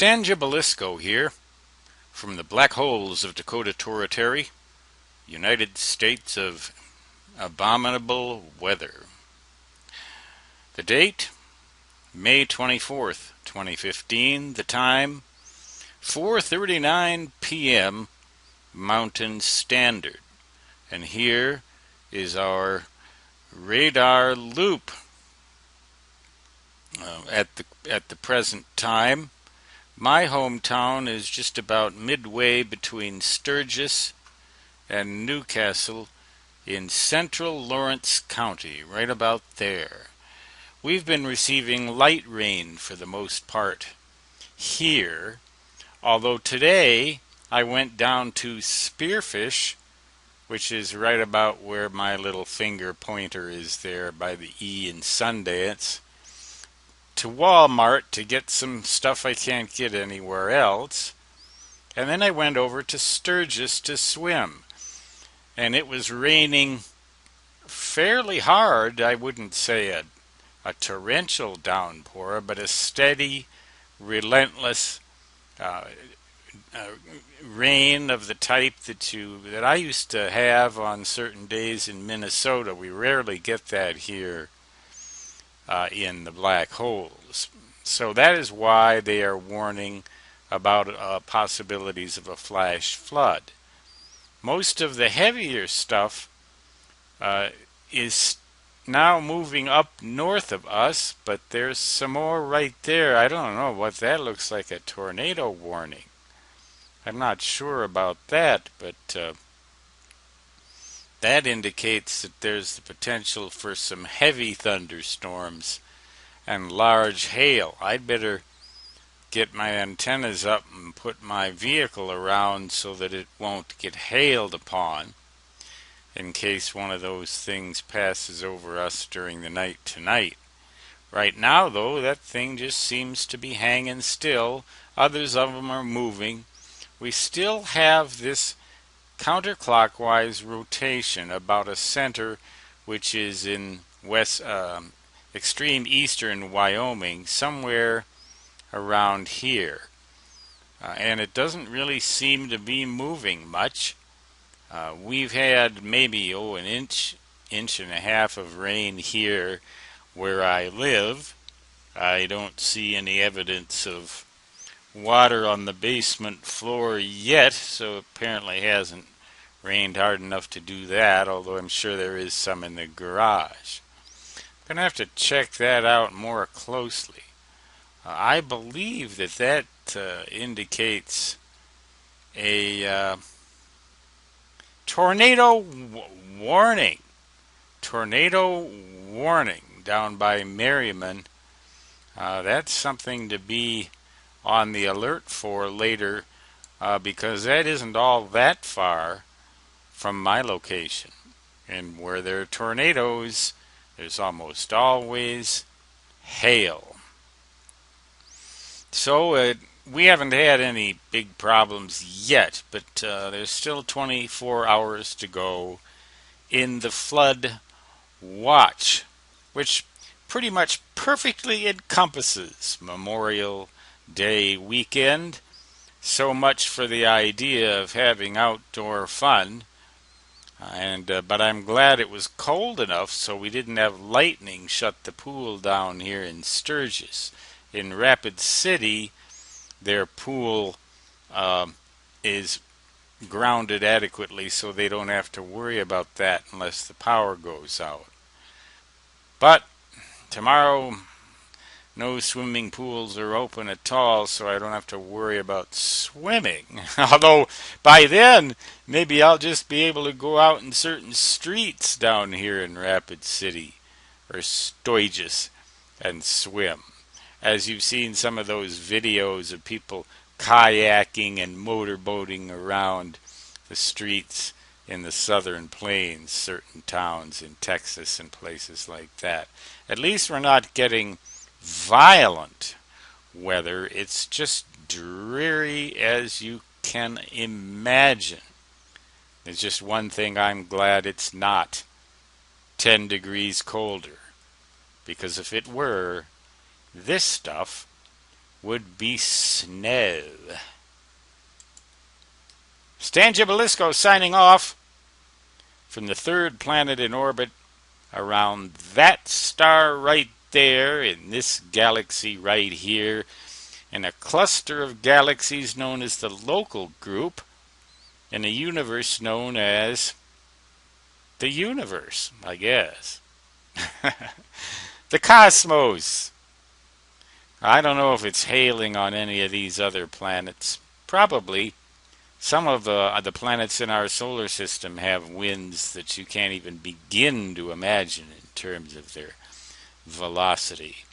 Stan Gibilisco here, from the black holes of Dakota Territory, United States of abominable weather. The date, May 24th, 2015. The time, 4:39 p.m. Mountain Standard. And here is our radar loop. At the present time, my hometown is just about midway between Sturgis and Newcastle in central Lawrence County, right about there. We've been receiving light rain for the most part here, although today I went down to Spearfish, which is right about where my little finger pointer is there by the E in Sundance, to Walmart to get some stuff I can't get anywhere else. And then I went over to Sturgis to swim. And it was raining fairly hard. I wouldn't say a torrential downpour, but a steady, relentless rain of the type that I used to have on certain days in Minnesota. We rarely get that here in the black holes. So that is why they are warning about possibilities of a flash flood. Most of the heavier stuff is now moving up north of us, but there's some more right there. I don't know what that looks like, a tornado warning. I'm not sure about that, but that indicates that there's the potential for some heavy thunderstorms and large hail. I'd better get my antennas up and put my vehicle around so that it won't get hailed upon in case one of those things passes over us during the night tonight. Right now, though, that thing just seems to be hanging still. Others of them are moving. We still have this counterclockwise rotation about a center which is in extreme eastern Wyoming, somewhere around here. And it doesn't really seem to be moving much. We've had maybe an inch and a half of rain here where I live. I don't see any evidence of water on the basement floor yet, so apparently hasn't rained hard enough to do that, although I'm sure there is some in the garage. I'm going to have to check that out more closely. I believe that indicates a tornado warning. Tornado warning down by Merriman. That's something to be on the alert for later, because that isn't all that far from my location. And where there are tornadoes, there's almost always hail. So we haven't had any big problems yet, but there's still 24 hours to go in the flood watch, which pretty much perfectly encompasses Memorial Day weekend. So much for the idea of having outdoor fun. But I'm glad it was cold enough so we didn't have lightning shut the pool down here in Sturgis. In Rapid City, their pool is grounded adequately, so they don't have to worry about that unless the power goes out. But tomorrow, no swimming pools are open at all, so I don't have to worry about swimming. Although by then, maybe I'll just be able to go out in certain streets down here in Rapid City or Sturgis and swim. As you've seen some of those videos of people kayaking and motorboating around the streets in the southern plains, certain towns in Texas and places like that. At least we're not getting violent weather. It's just dreary as you can imagine. There's just one thing I'm glad it's not 10 degrees colder, because if it were, this stuff would be snow. Stan Gibilisco signing off from the third planet in orbit around that star right there in this galaxy right here, in a cluster of galaxies known as the local group, in a universe known as the universe, I guess. The cosmos. I don't know if it's hailing on any of these other planets. Probably. Some of the planets in our solar system have winds that you can't even begin to imagine in terms of their velocity.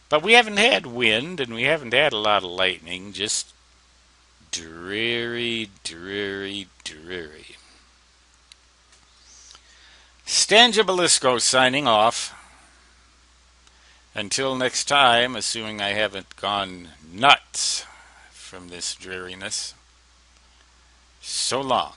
But we haven't had wind and we haven't had a lot of lightning, just dreary, dreary, dreary. Stan Gibilisco signing off. Until next time, assuming I haven't gone nuts from this dreariness, so long.